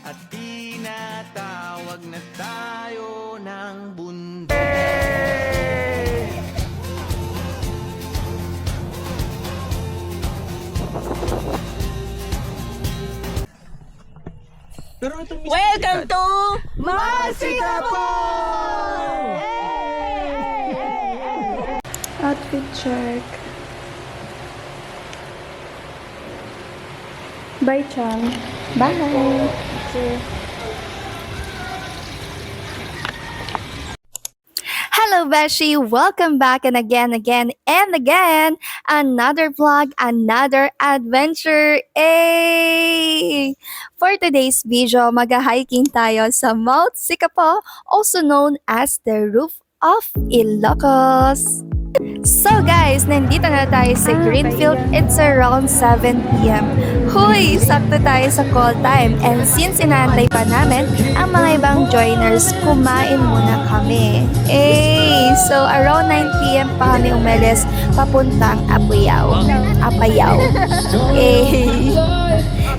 at tinatawag na tayo ng bundok. Welcome to Masika po! Outfit check. Bye, Chang. Bye. Hello, Beshi! Welcome back and again. Another vlog, another adventure! Ay! For today's video, mag-hiking tayo sa Mount Sikapo, also known as the Roof of Ilocos. So guys, nandito na tayo sa Greenfield. It's around 7 p.m. Huy! Sakto tayo sa call time. And since inaantay pa namin ang mga ibang joiners, kumain muna kami. So around 9 p.m. pa kami umalis papuntang Apayao.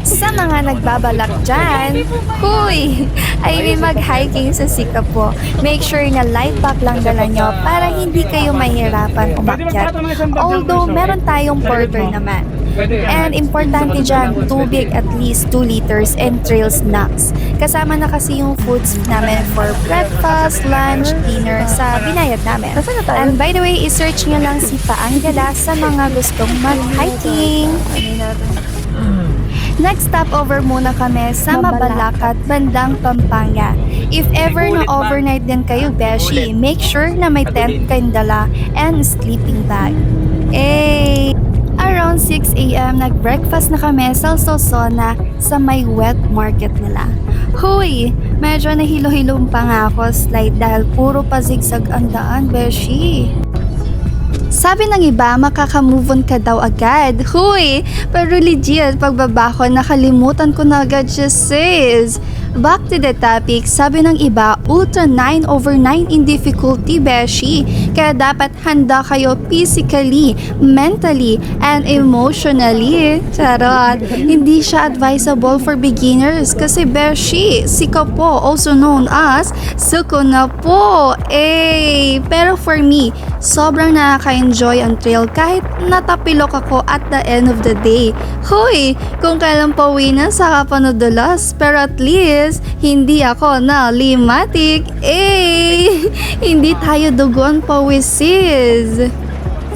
Sa mga nagbabalak dyan, huy! I mean mag-hiking sa Sikapo. Make sure na life pack lang dala nyo para hindi kayo mahirapan umakyat. Although meron tayong porter naman. And importante dyan, tubig at least 2 liters and trail snacks. Kasama na kasi yung foods namin for breakfast, lunch, dinner sa binayad namin. And by the way, isearch nyo lang si Paanggala sa mga gustong mag-hiking. Next stopover muna kami sa Mabalacat, bandang Pampanga. If ever na overnight din kayo, Beshi, make sure na may tent kayong dala and sleeping bag. Around 6 a.m. nag-breakfast na kami sa Sosona sa may wet market nila. Huy! Medyo nahilo-hilong pa nga ako slide dahil puro pa zigzag ang daan, Beshi. Sabi ng iba, makaka-move on ka daw agad. Huy! Pero legit, pagbaba ko, nakalimutan ko na agad siya, sis. Back to the topic, sabi ng iba, ultra 9/9 in difficulty, Beshi. Kaya dapat handa kayo physically, mentally, and emotionally. Charot! Hindi siya advisable for beginners kasi, Beshi, Sikapo, also known as Suko na po. Pero for me, sobrang nakaka-enjoy ang trail kahit natapilok ako at the end of the day. Hoy, kung kailan pauwi na sa kapanadulas, pero at least hindi ako na limatic. Hindi tayo dugon pawisis.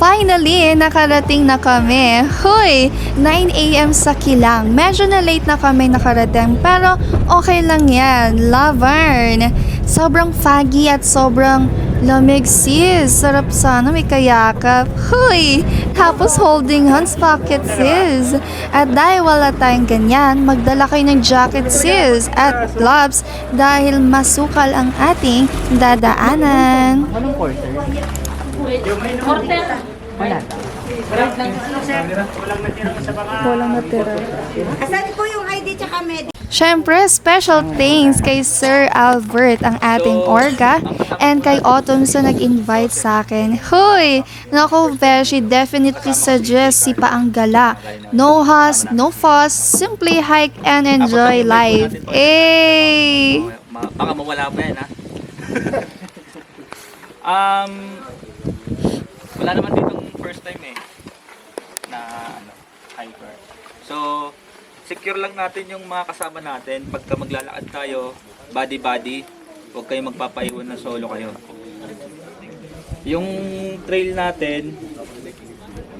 Finally, nakarating na kami. Hoy, 9 a.m. sa Kilang. Medyo na late na kami nakarating pero okay lang yan. Lavern. Sobrang foggy at sobrang lamig, sis. Sarap sana may kayakap. Huy! Tapos holding hands pocket, sis. At dahil wala tayong ganyan, magdala kayo ng jacket, sis. At gloves dahil masukal ang ating dadaanan. Anong quarter? Quarter? Wala. Walang natira. Asan po yung ID tsaka med? Siyempre, special thanks kay Sir Albert, ang ating orga, and kay Autumn sa nag-invite sa akin. Hoy! Naku, Beshi, definitely suggest si Paanggala. No huss, no fuss, simply hike and enjoy life. Baka mawala pa yan, ha? Wala naman ditong first time na hiker. So, secure lang natin yung mga kasama natin. Pagka maglalakad tayo, body-body, huwag kayong magpapaiwan na solo kayo. Yung trail natin,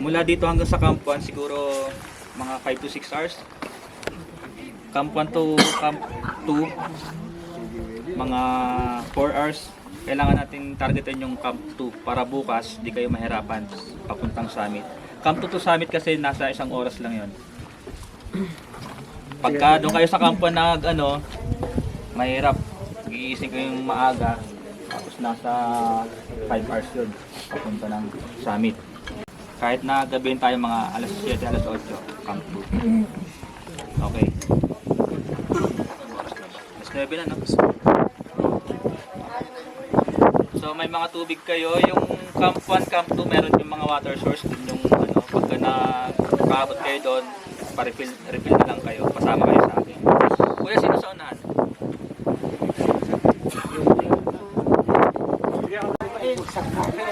mula dito hanggang sa Camp 1, siguro mga 5 to 6 hours. Camp 1 to Camp 2, mga 4 hours. Kailangan natin targetin yung Camp 2 para bukas di kayo mahirapan papuntang summit. Camp 2 to summit kasi nasa 1 oras lang yon. Pagka doon kayo sa Camp 1 na mahirap. Gigising kayong maaga tapos nasa 5 hours yun papunta ng summit. Kahit na gabihin tayo mga alas 7, alas 8, Camp 2. Okay. Alas 9 na, no? So may mga tubig kayo, yung Camp 1, Camp 2 meron yung mga water source din yung pagka nakakabot kayo doon, pa-refill na lang kayo, pasama kayo sa akin. Kuya, sino sa unahan?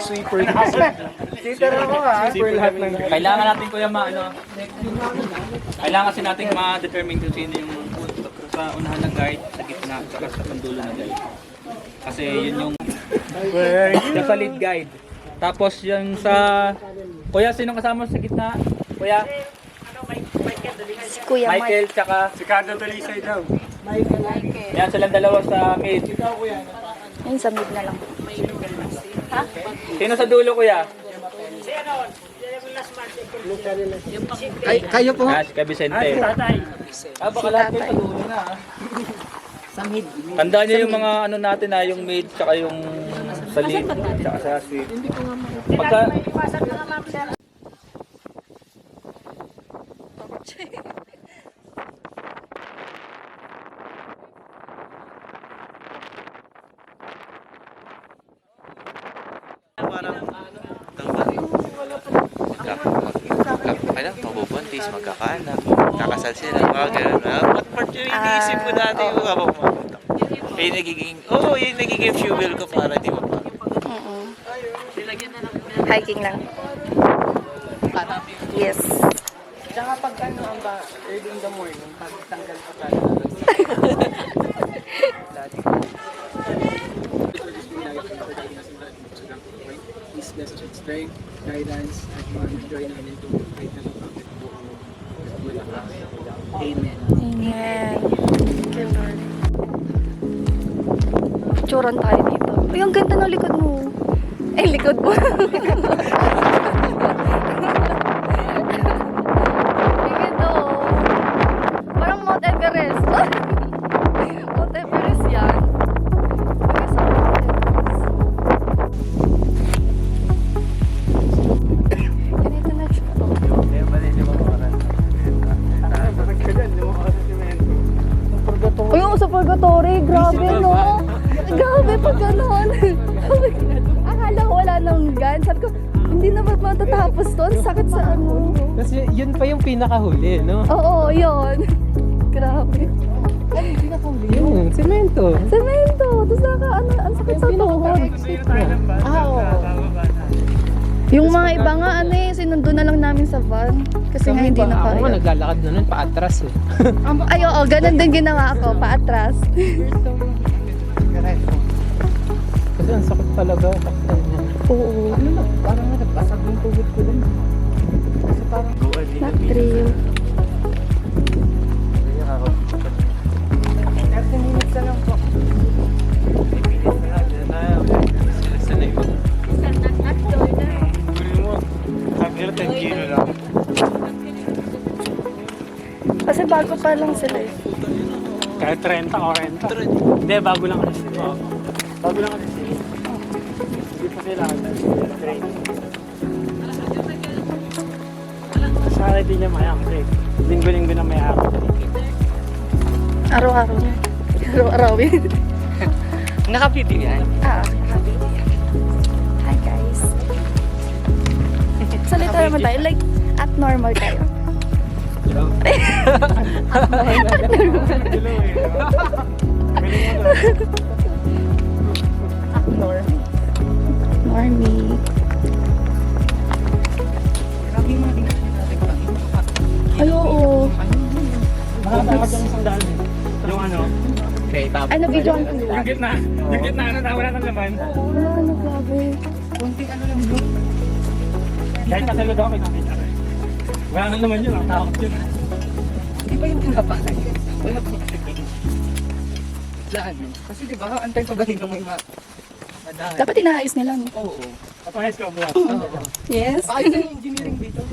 Sweeper lahat ng Kailangan natin kuya kailangan kasi natin ma-determine kung sino yung sa unahan ng guide, sa gitna, at sa pandulo ng guide. Kasi yun yung sa lead guide. Tapos yung sa... Kuya, sino kasama sa gitna? Kuya? Si Kuya Michael, tsaka... Si Cardo Talisay daw. Yan, silang dalawa sa mid. Ayun, sa mid na lang. Sino sa dulo, kuya? Kayo po. Si Ka Vicente. Baka lahat kayo sa dulo na. Sa mid. Tandaan niyo yung mga ano natin yung mid, tsaka yung sa lead, tsaka sa sweep. Pagka... Kailan mabubuntis, magkakaanak, kakasal sila, mga ganun. What part yung iniisip mo dati yung habang mabutak? Yung nagiging fuel ko para di mo pa. Hiking lang. Yes. Tsaka pag ang early in the morning, pag tanggal pa tayo. His best strength, guidance, at mag-join namin to fight na Amen. Amen. Thank you, Lord. Picturean tayo dito. Uy, ang ganda ng likod mo. Eh, likod mo. Ito. Parang Mount Everest. Mount Everest yan. Uy, sa Mount Everest. Ganito na siya. Uy, yung sa purgatory, grabe no? Grabe pag gano'n. Akala ko wala nang gan. Sabi ko, hindi na ba matatapos to? Ang sakit sa ano. Kasi yun pa yung pinakahuli, no? Oo, yun. Grabe. Yung semento. Semento. Tapos ang sakit sa tuhod. Oo. Yung mga iba nga, sinundo na lang namin sa van. Kasi nga hindi na Ako nga kaya. naglalakad na nun, paatras eh. Ay, oo, ganun din ginawa ko. Paatras. Kasi ang sakit talaga. Taktan niya. Oo. Ano na, parang nagpasag yung tubig ko dun. Kasi parang... Not real. 30 minutes na lang po. Kasi bago pa lang sila eh. Kahit 30 o 40. Hindi, bago lang kasi sila. Bago lang kasi sila. Hindi pa sila train. Sana hindi niya mayang-break. Linggo-linggo na mayang. Araw-araw niya. Araw-arawin. Naka-video yan. Happy. Hi guys. Salita naman tayo. Like, act normal tayo. Normie. Ay, oo. Yung ano? Okay, tapos. Ano, video ko Yung gitna. Yung gitna ano na, wala nang laman. Wala, ano, grabe. Kunting ano lang bro. Kahit kasalod ako, may nakita rin. Wala nang laman yun, ang takot yun. Di ba yung pinapalay? Wala po nakikita. Laan mo. Kasi di ba, antay pa galing ng may madami. Dapat inaayos nila. No? Oo. Kapahis ka ba? Yes. Ayos na yung engineering dito.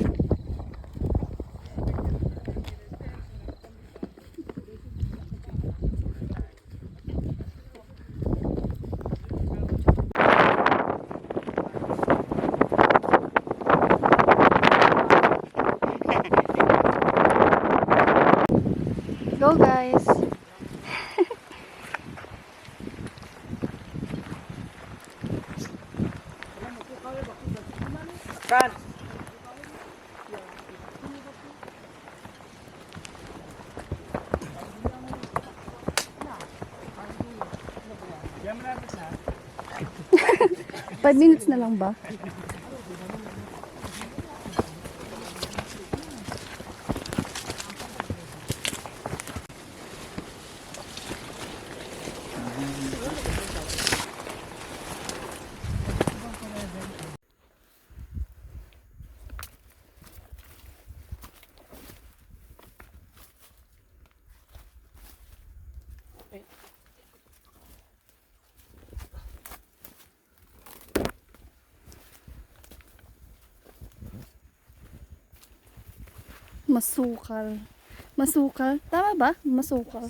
Go guys. Kan! 5 minutes na lang ba? Masukal. Masukal? Tama ba? Masukal.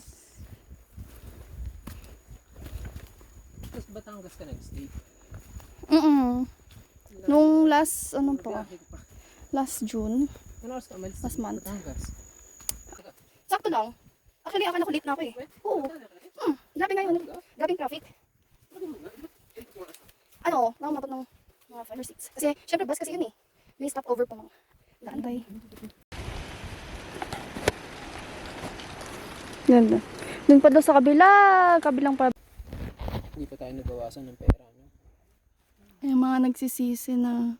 Tapos Batangas ka nag-stay. Nung last, ano pa? Last June. Ano oras ka umalis? Last month. Batangas. Sakto lang. Actually, akala ko late na ako eh. Oo. Grabe nga yun. Grabe yung traffic. Ano, nakamabot ng mga 5 or 6. Kasi, syempre bus kasi yun eh. May stop over pa mga naantay. Ganda. Doon pa daw sa kabilang pa. Hindi pa tayo nabawasan ng pera. No? Yung mga nagsisisi na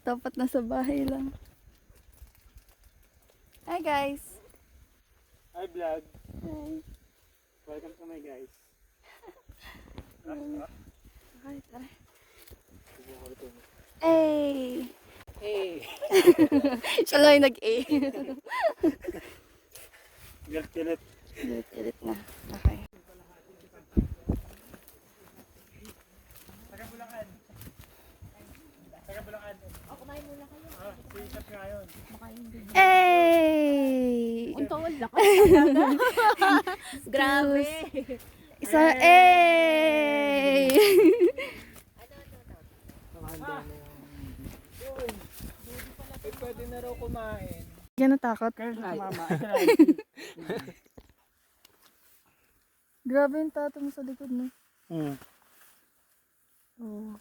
dapat nasa bahay lang. Hi guys! Hi vlog. Hi. Welcome to my guys. Okay, tara. Hey! Hey! Siya lang yung nag-A. Galit-galit. Edit na. Okay. Hey! Grabe. Isa, hey! Pwede na raw kumain. Yan natakot. Mama. Grabe yung tato mo sa likod mo. Hmm. Oh.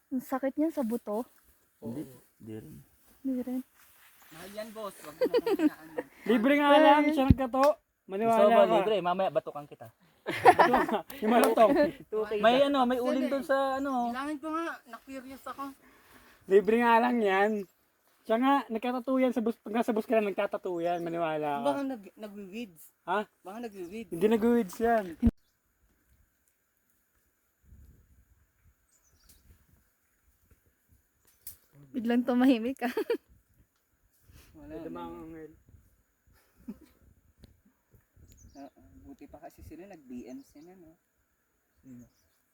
Ang sakit niyan sa buto. Hindi rin. Hindi rin. Mahal yan, boss. Wag mo na kuminaan. Libre nga lang siya nagkato. Maniwala ka. Mamaya batukan kita. Yung malutong. May may uling doon sa Kailangan ko nga, na-curious ako. Libre nga lang yan. Siya nga, nagkatato yan sa bus. Pag nasa bus ka lang, nagtatato yan. Maniwala ka. Baka nag-weeds. Ha? Baka nag-weeds. Hindi nag-weeds yan. Biglang tumahimik ka. Wala. Ito mga angel. Buti pa kasi sila nag-BMC na, no?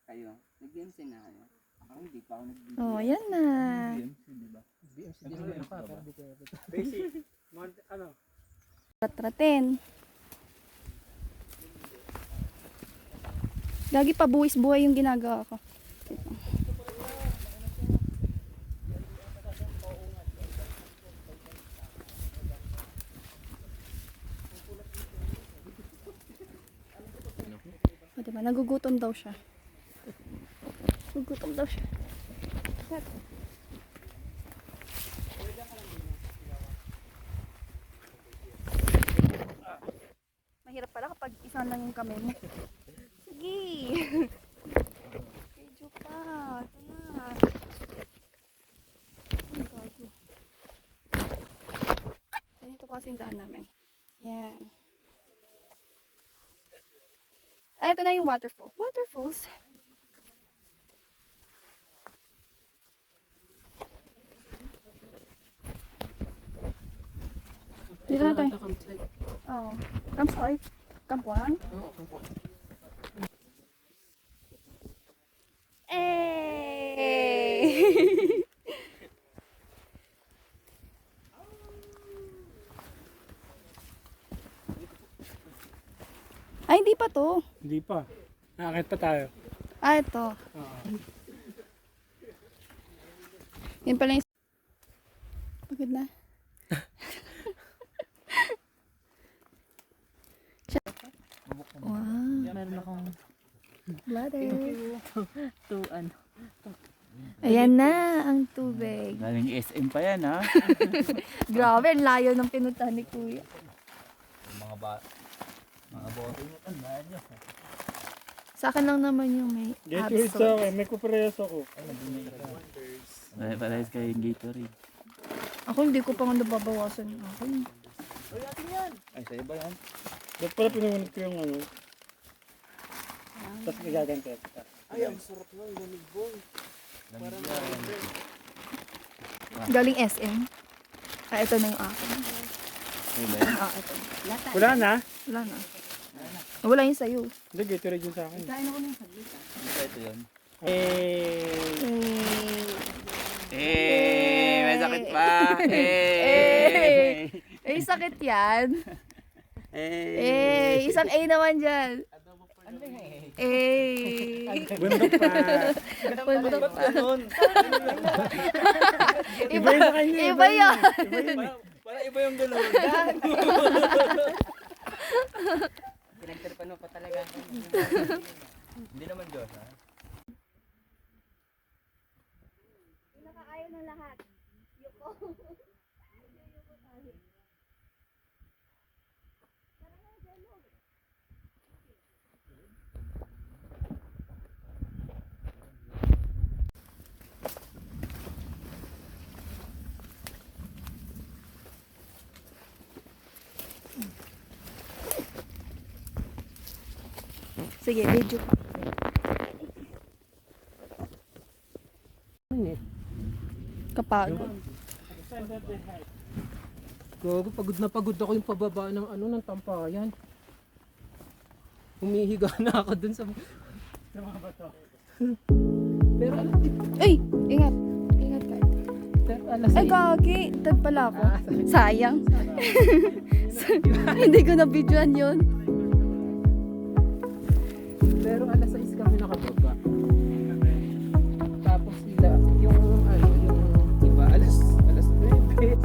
Kayo? Nag-BMC na kayo? Ako hindi pa ako nag-BMC. Oh, yan na. BMC din naman ako. Basic. Ano? Ratratin. Lagi pa buwis-buhay yung ginagawa ko. O, diba? Nagugutom daw siya. Nagugutom daw siya. Mahirap pala kapag isa lang yung kamay mo. Sige! Medyo pa. Ito na. Ang gago. Ganito kasi yung daan namin. Yan. Ay, ito na yung waterfall. Waterfalls. Dito na tayo. Oo. Campsite. Kampuan. Eh! Ay, hindi pa to. Hindi pa. Nakakit pa tayo. Ah, ito. Oo. Yan pala yung... Pagod na. Wow. Meron akong Bladder. tuan. Ayan na ang tubig. Galing SM pa yan, ha? Grabe, ang layo ng pinuntahan ni Kuya. Mga bote nyo, tandaan nyo. Sa akin lang naman yung may Gatorade sa akin, may kuparehas ako. Parehas kayong Gatorade. Ako hindi ko pa nga nababawasan yung akin. Ay, sa iba yan. Ba't pala pinunod ko yung ano? Tapos nagaganti. Galing SM. Ito na yung akin. Ano ba yan? Ito. Wala na? Wala na. Wala yun sa'yo. Hindi, Gatorade yun sa akin. Ito yun. May sakit pa! Eh, sakit yan. Isang A naman dyan. Bundok pa. Bundok pa. Iba yun sa kanya. Iba yun. Para iba yung ganun. Pinagtripan mo pa talaga. Hindi naman Diyos, ha? Sige, video pa. Kapagod. Gogo, pagod ako yung pababa ng ano ng tampayan. Humihiga na ako dun sa mga bato. Pero alam Ay! Ingat. Ingat ka. pero alas Ay, gagi. Tad pala ako. Sayang. Hindi ko na-videoan yun. pero alas 6 kami nakababa. Tapos sila yung ano yung iba alas 9.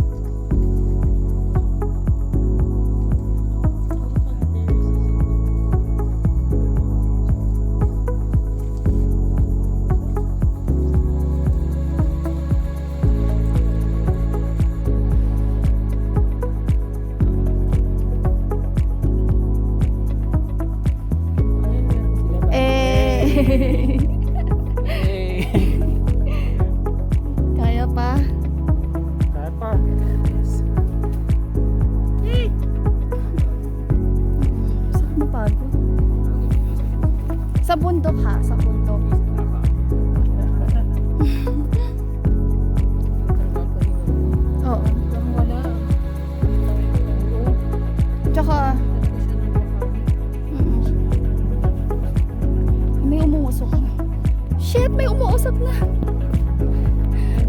Kaya pa. Kaya pa. Saan mapagod? Sa bundok ha, sa bundok. Oo. Tsaka, may umuusok na. Shit, may umuusok na.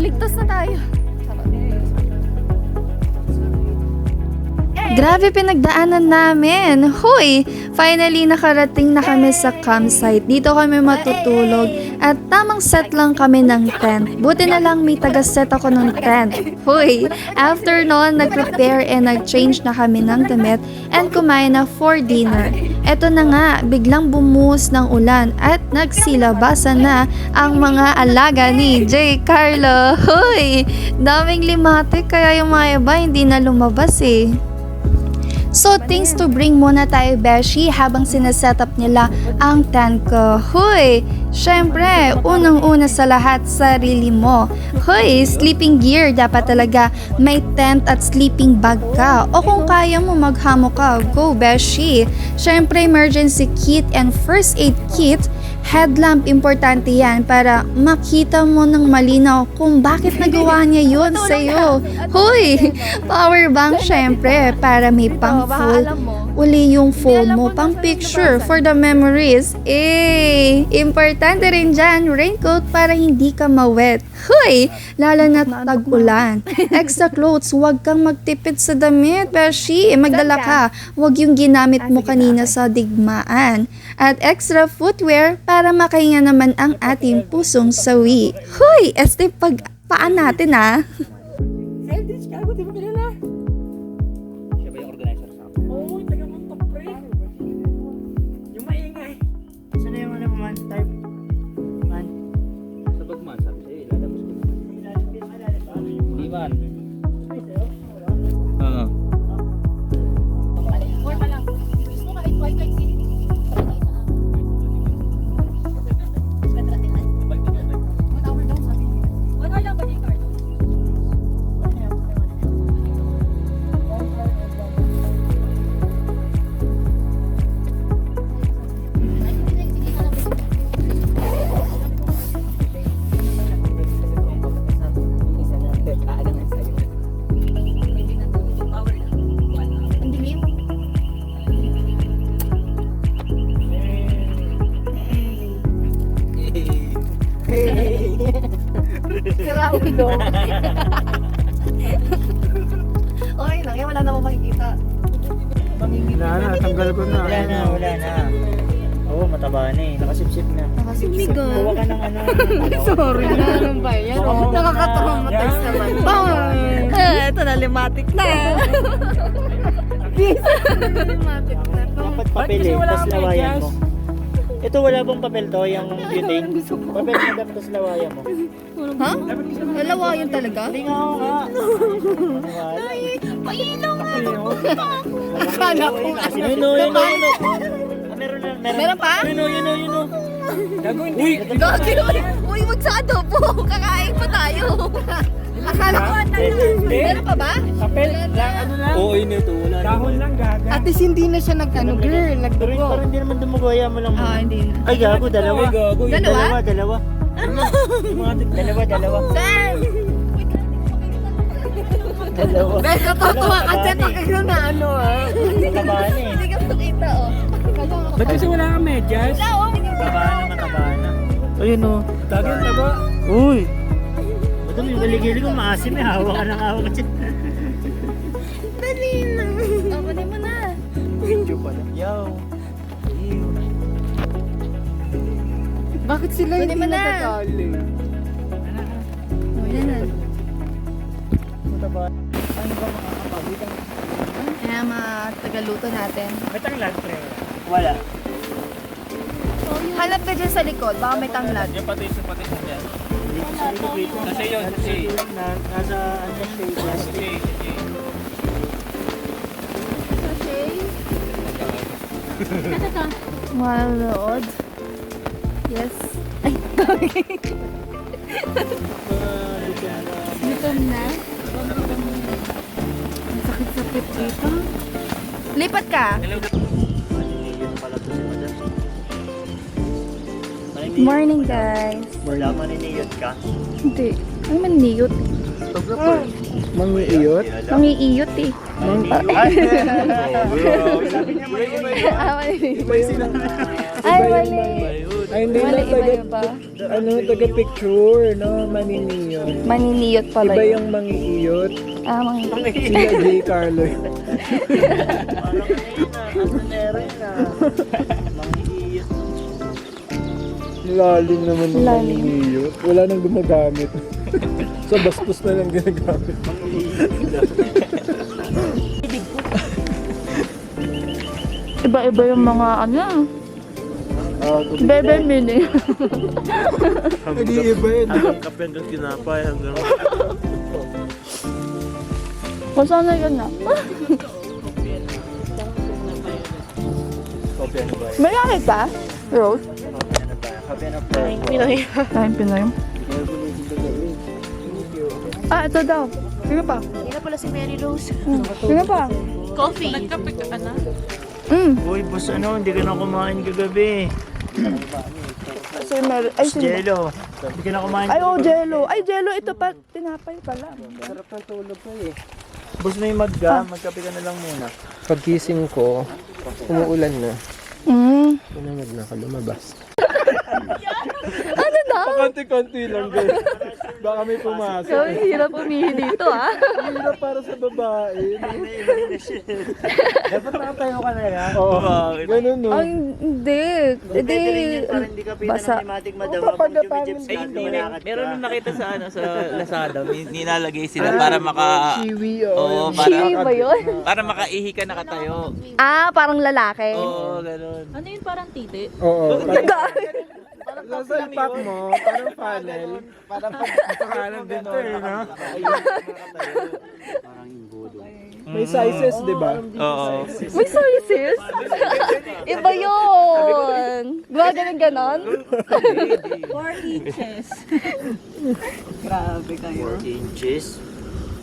Ligtas na tayo. Grabe pinagdaanan namin. Hoy, finally nakarating na kami sa campsite. Dito kami matutulog at tamang set lang kami ng tent. Buti na lang may taga-set ako ng tent. Hoy, after noon, nag-prepare and nag-change na kami ng damit and kumain na for dinner. Eto na nga, biglang bumuhos ng ulan at nagsilabasan na ang mga alaga ni J. Carlo. Hoy, daming limate kaya yung mga iba hindi na lumabas eh. So, things to bring muna tayo, Beshi, habang sineset up nila ang tent ko. Hoy, syempre, unang-una sa lahat, sarili mo. Hoy, sleeping gear, dapat talaga may tent at sleeping bag ka. O kung kaya mo maghamo ka, go, Beshi. Syempre, emergency kit and first aid kit. Headlamp, importante yan para makita mo ng malinaw kung bakit nagawa niya yun sa'yo. Hoy, power bank syempre para may pang full. Uli yung phone mo, pang picture for the memories. Importante rin dyan, raincoat para hindi ka mawet. Hoy, lalo na tag-ulan. Extra clothes, huwag kang magtipid sa damit, Beshi. Magdala ka, huwag yung ginamit mo kanina sa digmaan. At extra footwear para makahinga naman ang ating pusong sawi. Hoy, paan natin ah. Sandwich ka, di ba kilala? Siya ba yung organizer sa akin? Oo, taga-muntok pre. Yung maingay. Saan na yung ano man? Type? Man? Sa bagman, sabi sa'yo, ilalabas ko. Hindi man. Oo. ulo. Okay lang, yan wala namang makikita. Wala na, tanggal ko na. Wala na. Oo, mataba na eh. Nakasipsip na. Kuha ka ng ano. Sorry na, ano ba yan? Nakakatraumatized naman. Ito na, limatic na. Limatic na to. Dapat papel eh, tapos lawayan mo. Ito wala bang papel to, yung butane? Papel na dapat tapos lawayan mo. Ha? Lalawayan talaga? Hindi nga ako nga. Ay, pailaw nga. Akala ko. Yun o. Meron pa? Yun o. Gagawin din. Gagi. Uy, magsado po. Kakain pa tayo. Akala ko meron pa ba? Papel, lang ano lang. Oo, yun ito. Wala Dahon lang gaga. At least hindi na siya girl, Pero nagdugo. parang hindi naman dumugaya mo lang. Hindi na. Ay, gago, dalawa. Dalawa? Dalawa. Dalawa. Sam! Dalawa. Guys, natutuwa ka dyan. Pakinggan na ano Matabaan eh. Hindi ka makita Ba't kasi wala kang medyas? Matabaan na. Ayun o. Gagawin na ba? Uy! Ba't yung galigili ko maasim eh. Hawa ka ng hawa ka dyan. Dali na. Kunin mo na. Video pala. Yo. Bakit sila hindi nagkakali? Matabaan. Ano ba mga kapabit? Kaya mga tagaluto natin. May tanglad, pre. Wala. Hanap ka dyan sa likod. Baka may tanglad. Yung patis na dyan. Kasi yun, kasi. Nasa ano stage. Malood. Yes. Ay, gutom na. Ang sakit-sakit dito. Lipat ka. Yun pala to si Madam. Morning guys. Wala maniniyot ka. Hindi. Ano man niyot? Mangiiyot? Mangiiyot eh. Ay, mali. Ay, hindi Mali, na taga, iba. taga-picture, no? Maniniyot. Maniniyot pala Iba yun. yung mangiiyot. Mangiiyot. Sila J. Carlo. Lalim naman ng Lalim. mangiiyot. Wala nang gumagamit. Sa bastos na lang ginagamit. Iba-iba yung mga ano. Bebe mini. Hindi iba yun. Kape hanggang tinapay hanggang... Kung saan na yun na. Kape ano ba? May yakit pa? Rose? Kape ano ba? Kain Pinoy. Ah, ito daw. Sige pa. Hindi na pala si Mary Rose. Sige pa. Coffee. Nagkape ka na? Uy, boss ano, hindi ka na kumain kagabi. Si Mary. Ay, si Jello. Hindi ka na kumain. Ay, oh, Jello. Ay, Jello. Ito pa. Tinapay pala. Sarap ng tulog ko eh. Boss, may magka. Magkape ka na lang muna. Pagkising ko, umuulan na. Tinamad na ako lumabas. Ano daw? Konti-konti lang guys. Baka may pumasok. Ang hirap umihi dito, ah. Hirap para sa babae. Dapat nakatayo ka na yan. Oo, ganun no. Ang hindi. Hindi. Parang hindi ka pita Basa. ng thematic madawa. Pag jumijibs Ay, ka, hindi. lumalakad Meron ka. nung nakita sa sa Lazada, nilalagay sila para Chiwi, Oo, Chiwi ba yun? para makaihi ka nakatayo. Ah, parang lalaki. Oo, ganun. Oo. Sa impact mo, parang funnel. Parang pagkakalan din to eh, no? May sizes, di ba? Oo. May sources? Iba yun. Gumaganon ganon? 4 inches.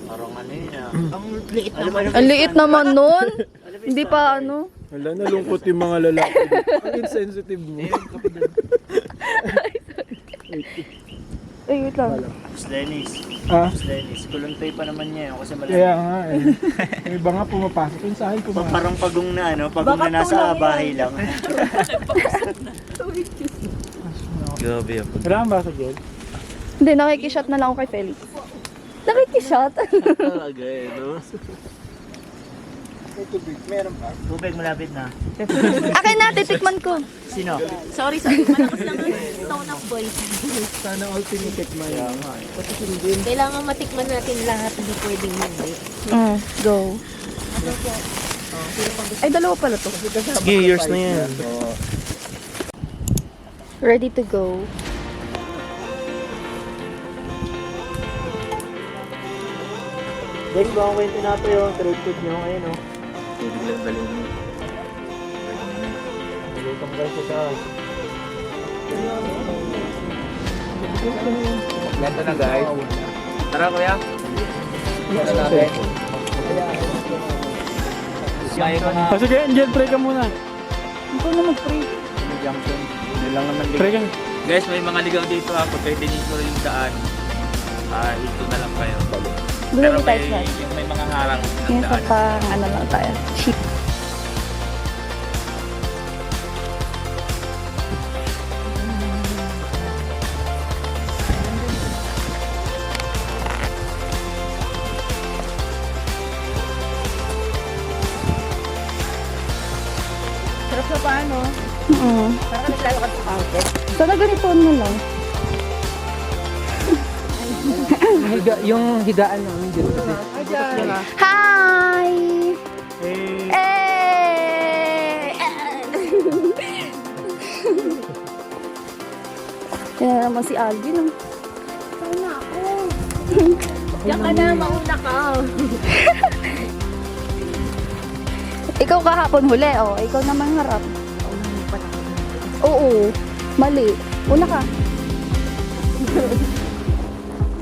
Parang ano yun ah. Ang liit naman. Ang liit naman nun. Hindi pa ano. Wala, nalungkot yung mga lalaki. Ang insensitive mo. Ay, wait lang. Dennis. Ah, Dennis. Kuluntoy pa naman niya yun kasi kaya malamig. nga eh. Yung iba nga pumapasok yung sa akin pumasok. Parang pagong na ano, pagong na nasa bahay lang. Grabe yan. Kailangan ba sa gel? Hindi, nakikishot na lang ako kay Felix. Nakikishot? Talaga eh, no? Tubig malapit na. Akin na, titikman ko. Sino? Sorry, malakas lang ang tone of voice. Sana all tinitikman yan. Kailangan matikman natin lahat, hindi pwedeng hindi. Go. Ay, dalawa pala to. Sige, yours na yan. Ready to go. Guys, baka kwento na ito yung trade food nyo. Ayun o. Biglang balik mo. Welcome guys sa taas. Ganto na guys. Tara kuya. Tara natin. May mga Sige, Angel, pray ka muna. Ikaw na mag-pray. junction. Hindi lang naman Pray ka. Guys, may mga ligaw dito ha. Pag kayo dinito yung daan, ito na lang kayo. Pero Doon may, tayo sa yung may mga harang ng Yung sa daan. pang ano lang tayo. Sheep. Sarap na paano? Oo. Parang ka naglalakad sa mountain. Sana ganito na lang. Yung higaan namin dito. Hi! Eh, Eh! Yan na naman si Alvin. Sana ako. Diyan ka na, mauna ka. Ikaw kahapon huli, oh. Ikaw naman harap. Oo. Mali. Una ka.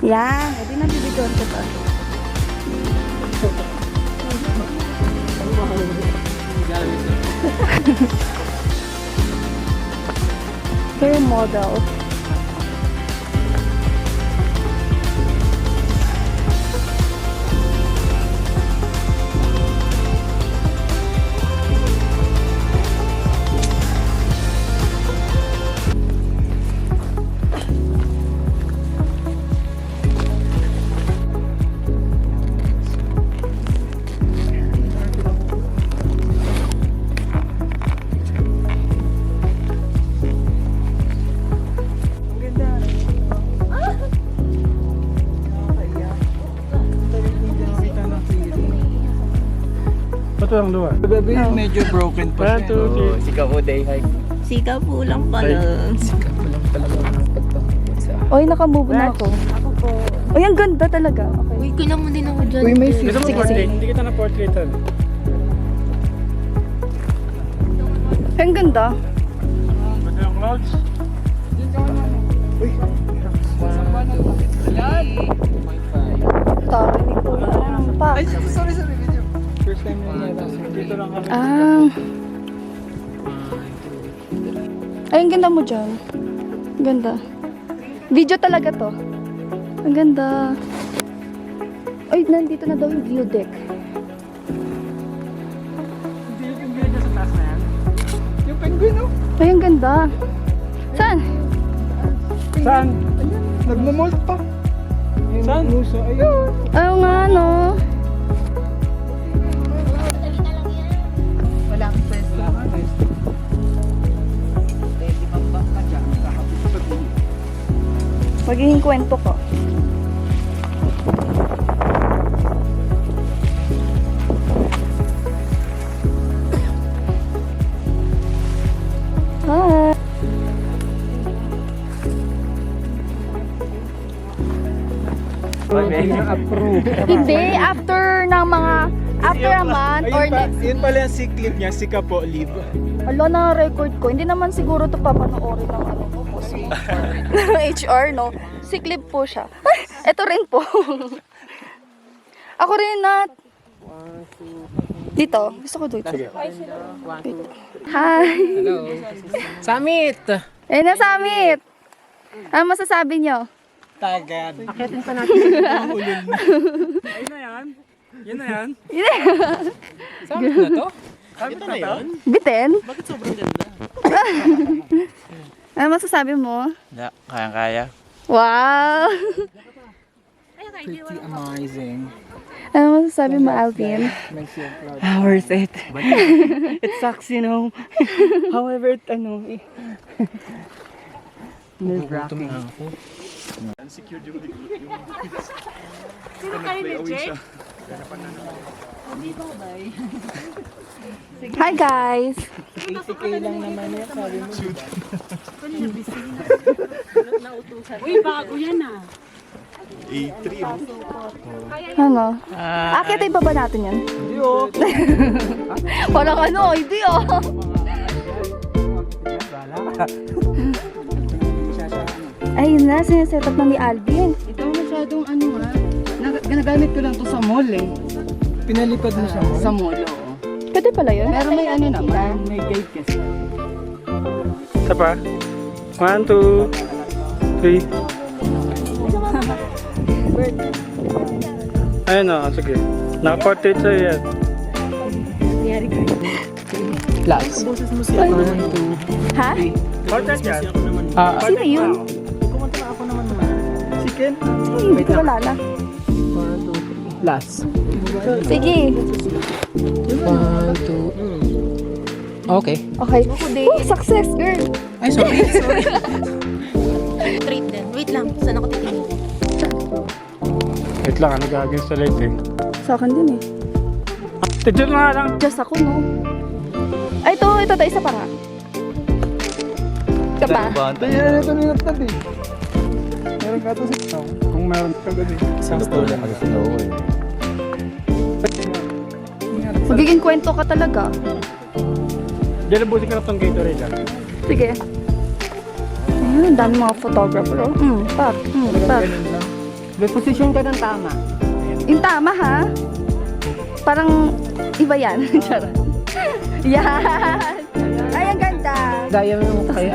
Yan. Hindi na bibigyan ko pa. Hair model. Ba't walang luwa? Gabi medyo broken pa siya. Oo, sika po day hike. Sika po lang pala. Oy, nakamove na ako. Ako po. Oy, ang ganda talaga. Okay. Uy, kailan mo din ako dyan. Uy, may Gusto mo Sige, portrait? sige. Hindi kita na portraitan. Ang ganda. Ganda yung clouds. Tarinig ko lang pa. First time na dito lang kami. Ay, ang ganda mo dyan. Ang ganda. Video talaga to. Ang ganda. Ay, nandito na daw yung view deck. Hindi yung binigyan sa taas na yan. Yung penguin, oh. Ay, ang ganda. Saan? Saan? Nagmamolt pa. Saan? Muso, ayun. Ayaw nga, no? Wala akong pwesto. Magiging kwento ko. Hi. Hindi na approve. Hindi, after ng mga, after a month or next. Yun pala yung sick leave niya, sika po leave. Alo na record ko. Hindi naman siguro to papanoorin ng ano ko po. HR, no? Sick leave po siya. Ay, eto rin po. Ako rin, Nat. Dito. Gusto ko dito. Hi. Hello. Summit! Eh, na summit. Ano masasabi nyo? Tagad. Akitin pa natin yung ulul na. Ayun na yan. Yun na yan. Summit na to? Summit na yun? Bitin? Bakit sobrang ganda? Ano masasabi mo? Na, kaya-kaya. Wow! Pretty amazing. Ano masasabi mo, Alvin? Worth it. It sucks, you know. However, nerve-wracking. Hi, guys! 80k lang naman yan, sabi mo. Uy, bago yan ah. Ano? Akitin pa ba natin yan? Hindi oh. Parang ano, hindi oh. Ayun na, sinaset up na ni Alvin. Ito masyadong ginagamit ko lang to sa mall eh. Pinalipad mo siya sa mall, oo. Pwede pala yun. Pero may naman, may gate kasi. Isa pa. 1, 2, 3. Ayun o, sige. Naka-portrait sa'yo yan. Last. Ha? Portrait yan. Sino yun? Chicken? Hindi ko malala. Last. Sige. 1, 2. Okay. Okay. Oh, success, girl. Ay, sorry. Straight din. Wait lang, saan ako titingin? Wait lang, ano gagawin sa light eh. Sa akin din eh. Tadyan nga lang. Just ako, no? Ay, ito, isa pa nga. Ito pa. Ito ninatad eh. Meron ka ito sa Kung meron ka gani. Isang story lang kasi sinuwi. Magiging kwento ka talaga. Diyan na buti ka na itong Gatorade ah. Sige. Ayun, ang dami mga photographer. Oh. Pak. May position ka ng tama. Yung tama, ha? Parang iba yan. Charot. Yan. Ay, ang ganda. Gaya mo kay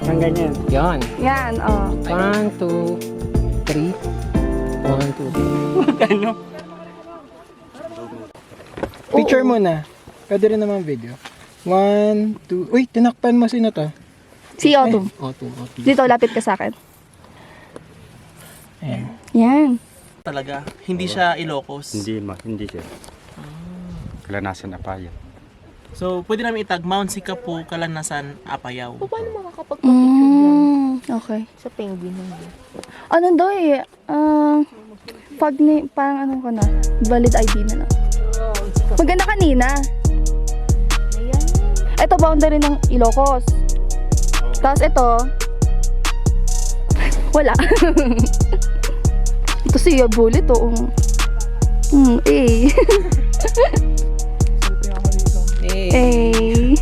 Ang ganyan. Yan. Yan, oh. 1, 2, 3. 1, 2, 3. Ano? Picture mo na. Pwede rin naman video. 1, 2. Uy, tinakpan mo sino to? Si Autumn. Autumn. Dito, lapit ka sa akin. Ayan. Yan. Talaga, hindi siya Ilocos. Hindi siya. Kalanasan Apaya. So, pwede namin itag Mount Sikapu, Kalanasan, Apayao. Paano makakapagpapicture yan Okay. sa penguin na yun? Ano daw eh, pag parang ano ko na, valid ID na lang. Maganda kanina. Ayan. Ito boundary ng Ilocos. Tapos ito, wala. Ito si Bullet oh. Eh. Eh.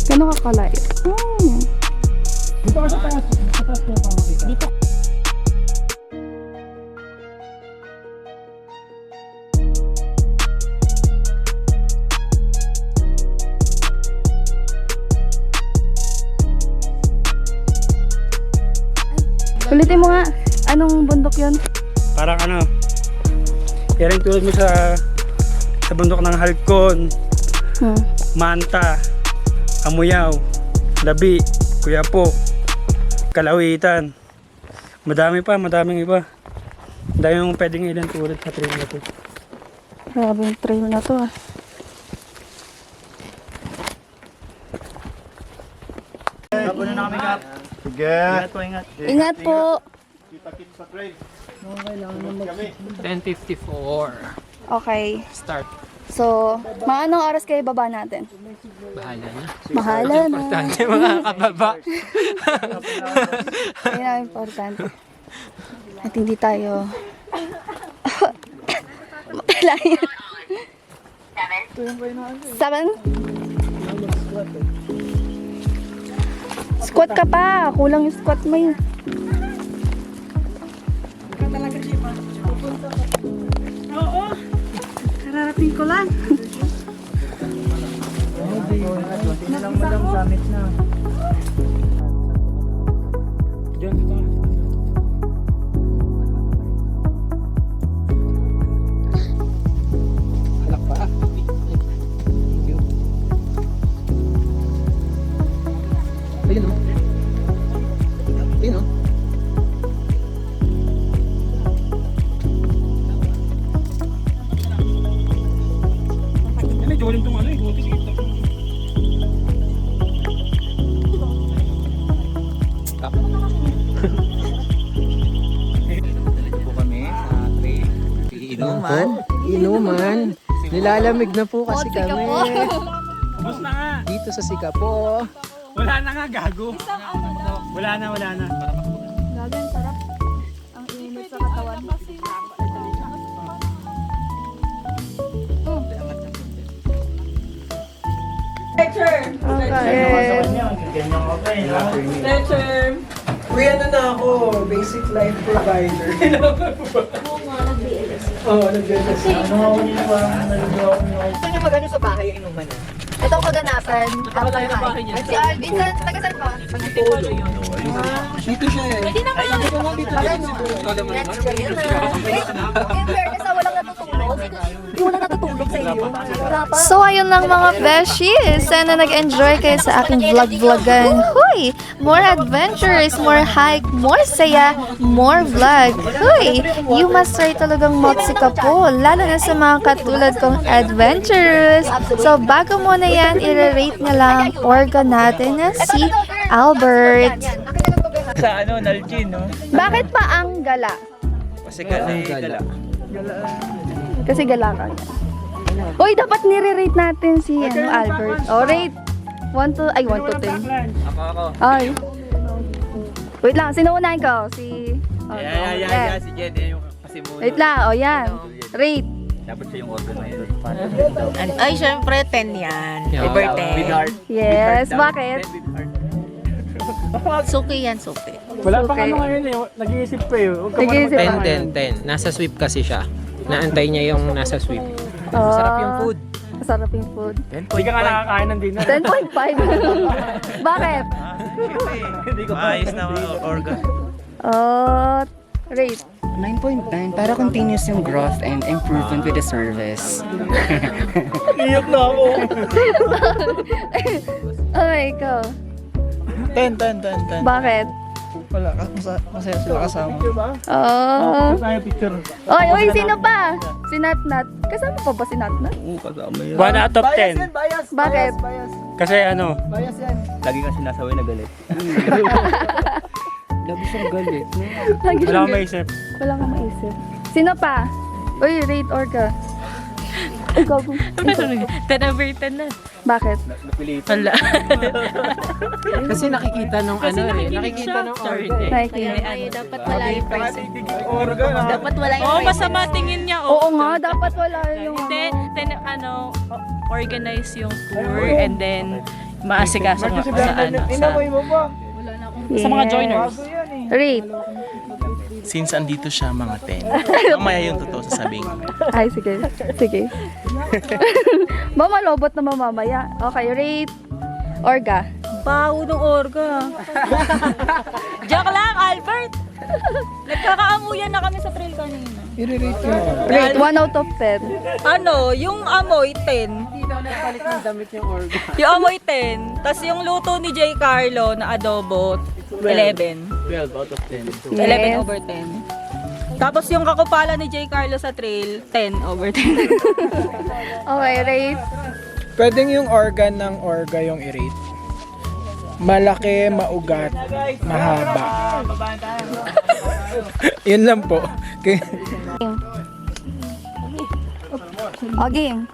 Gano'n ka kalayo? Dito ka sa taas. Sa taas ko pa makita. Dito. Ulitin mo nga. Anong bundok yun? Parang ano, yaring tulad mo sa bundok ng Halcon, Manta, Amuyaw, Labi, Kuyapo, Kalawitan. Madaming iba. Dahil yung pwedeng ilan tulad sa trail na to. Grabe yung trail na to ah. Tapos na kami, Kap. Sige. Ingat po, ingat. Ingat po. 10:54. Okay. Start. So, mga anong oras kayo baba natin? Bahala na. Mahala na. Importante mga kababa. Ayun ang importante. At hindi tayo makailangan. 7? Squat ka pa. Kulang yung squat mo yun. Kararating ko lang. Halak pa. Ayun o. Nilalamig na po kasi Motsi ka kami. po. Bus na nga. Dito sa Sikapo. Wala na nga, gago. Wala na. Gagan, sarap. Ang init sa katawan. Uy, ano na ako? Basic life provider. Oo, nag-dress. Ito ang kaganapan. Si Alvin, taga-saan pa? Dito siya eh. In fairness, walang natutulog. Yung walang natutulog sa iyo. So ayun lang mga beshi, sana nag-enjoy kayo sa aking vlog-vlogan. Huy! More adventures, more hike, more saya, more vlog. Huy! You must try talagang Motsi po, lalo na sa mga katulad kong adventurous. So bago muna yan, i-rate na lang ang orga natin na si Albert. Sa ano, Nalchin, no? Bakit pa ang gala? Kasi gala. Kasi gala ka niya. Uy, dapat nire-rate natin si Albert. O, rate. 1 to 10. Ako. Ay. Wait lang, sino unahin ko? Si... Yeah. Si Jen, yung pasimuno. Wait lang, o yan. Rate. Dapat siya yung organizer. Ay, syempre, 10 yan. Over 10. With heart. Yes, bakit? Suki yan, suki. Wala pa Okay. ano ngayon eh. Nag-iisip pa eh. Huwag ka Nag-iisip marunong pa. ngayon. 10. Nasa sweep kasi siya. Naantay niya yung nasa sweep. Masarap yung food. Masarap yung food. Hindi ka nga nakakain ng dinner. 10.5. Bakit? Ayos na organ. Rate. 9.9 para continuous yung growth and improvement with the service. Iyak na ako. Okay, ikaw. 10. Bakit? Wala, masaya sila kasama. Tayo picture. Oy, sino pa? Si Natnat. Kasama pa ba si Natnat? Oo, kasama yun. 1 out of 10. Bakit? Kasi ano, Lagi kang sinasaway na galit. Lagi siyang galit. Lagi wala siyang akong maisip. Wala kang maisip. Sino pa? Uy, rate orga. Ikaw. 10 over 10 na. Bakit? Wala. Kasi nakikita nung ano eh. Nakikita nung orga eh. Nakikita. Ay, dapat wala yung person. Organ. Dapat wala yung Oo, person. masama tingin niya. Oo nga, dapat wala yung... Organize yung tour and then maasikaso nga sa mga joiners. Rate. Since andito siya mga 10. Mamaya yung totoo sasabihin ko. Ay, sige. Sige. Mamalobot na mamamaya. Okay, rate. Orga. Baho ng orga. Joke lang, Albert. Nagkakaamuyan na kami sa trail kanina. Rate, 1 out of 10. Ano, yung amoy 10. Yung amoy 10. Tapos yung luto ni J. Carlo na adobo, 11. 12 out of 10. 11 over 10. Tapos yung kakupala ni J. Carlo sa trail, 10 over 10. Okay, rate. Pwedeng yung organ ng orga yung i-rate. Malaki, maugat, mahaba. Yun lang po. O, game.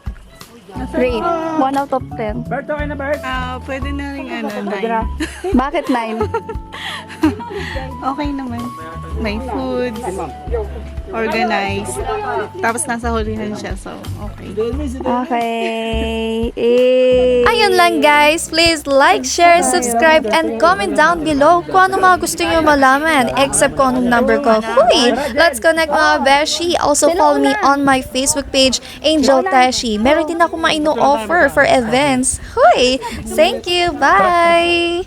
Rate. 1 out of 10. Bert, okay na Bert? Pwede na rin Bakit 9? Okay naman. May food. Organized. Tapos nasa hulihan siya, so okay. Okay. Ayun lang guys, please like, share, subscribe, and comment down below kung ano mga gusto nyo malaman, except kung anong number ko. Huy! Let's connect mga beshi. Also follow me on my Facebook page, Angel Tashi. Meron din ako ma-ino-offer for events. Huy! Thank you! Bye!